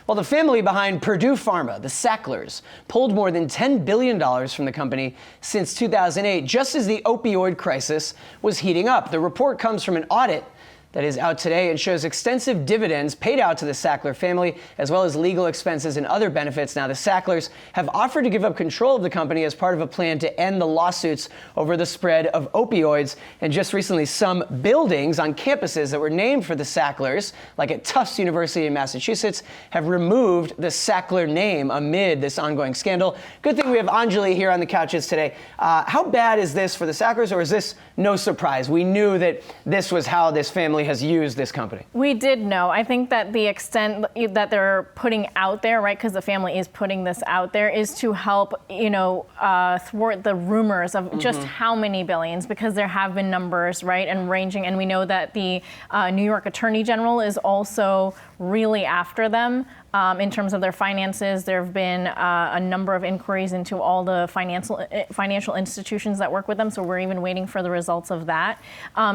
Well, the family behind Purdue Pharma, the Sacklers, pulled more than $10 billion from the company since 2008, just as the opioid crisis was heating up. The report comes from an audit that is out today and shows extensive dividends paid out to the Sackler family, as well as legal expenses and other benefits. Now, the Sacklers have offered to give up control of the company as part of a plan to end the lawsuits over the spread of opioids. And just recently, some buildings on campuses that were named for the Sacklers, like at Tufts University in Massachusetts, have removed the Sackler name amid this ongoing scandal. Good thing we have Anjalee here on the couches today. How bad is this for the Sacklers, or is this no surprise? We knew that this was how this family has used this company. We did know. I think that the extent that they're putting out there, right, because the family is putting this out there, is to help, thwart the rumors of just how many billions, because there have been numbers, right, and ranging. And we know that the New York Attorney General is also really after them. In terms of their finances, there have been a number of inquiries into all the financial institutions that work with them, so we're even waiting for the results of that.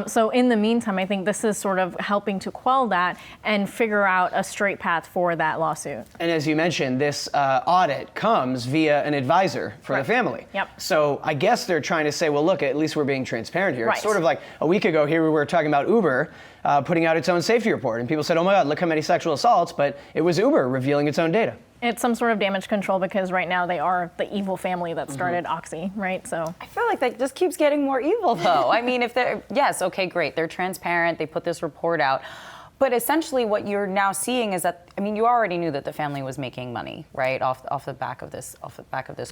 So in the meantime, I think this is sort of helping to quell that and figure out a straight path for that lawsuit. And as you mentioned, this audit comes via an advisor for the family. Yep. So I guess they're trying to say, well, look, at least we're being transparent here. Right. It's sort of like a week ago here we were talking about Uber putting out its own safety report, and people said, oh my God, look how many sexual assaults, but it was Uber revealing its own data. It's some sort of damage control, because right now they are the evil family that started Oxy, right? So I feel like that just keeps getting more evil, though. I mean, if they're, yes, okay, great, they're transparent, they put this report out. But essentially what you're now seeing is that, I mean, you already knew that the family was making money, right, off the back of this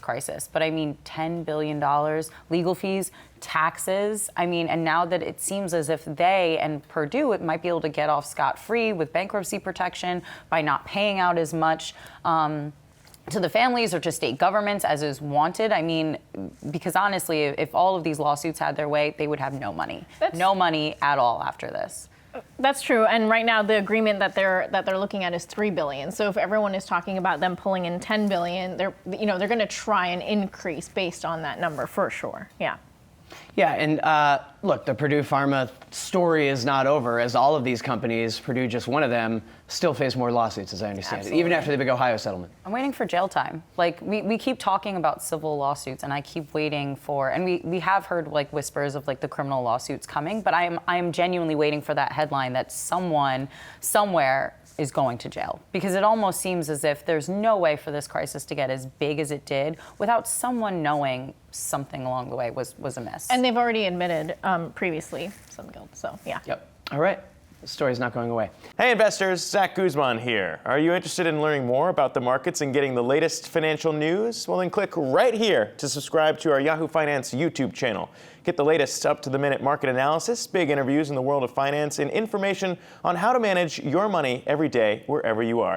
crisis. But I mean, $10 billion, legal fees, taxes. I mean, and now that it seems as if they and Purdue might be able to get off scot-free with bankruptcy protection by not paying out as much to the families or to state governments as is wanted. I mean, because honestly, if all of these lawsuits had their way, they would have no money. No money at all after this. That's true, and right now the agreement that they're looking at is $3 billion. So if everyone is talking about them pulling in $10 billion, they're going to try and increase based on that number for sure. Yeah. Yeah, and look, the Purdue Pharma story is not over, as all of these companies, Purdue just one of them, still face more lawsuits, as I understand it, even after the big Ohio settlement. I'm waiting for jail time. Like, we keep talking about civil lawsuits, and I keep waiting for, and we have heard like whispers of like the criminal lawsuits coming, but I am genuinely waiting for that headline that someone, somewhere, is going to jail, because it almost seems as if there's no way for this crisis to get as big as it did without someone knowing something along the way was amiss. And they've already admitted previously some guilt, so yeah. Yep. All right. The story's not going away. Hey investors, Zach Guzman here. Are you interested in learning more about the markets and getting the latest financial news? Well, then click right here to subscribe to our Yahoo Finance YouTube channel. Get the latest up-to-the-minute market analysis, big interviews in the world of finance, and information on how to manage your money every day wherever you are.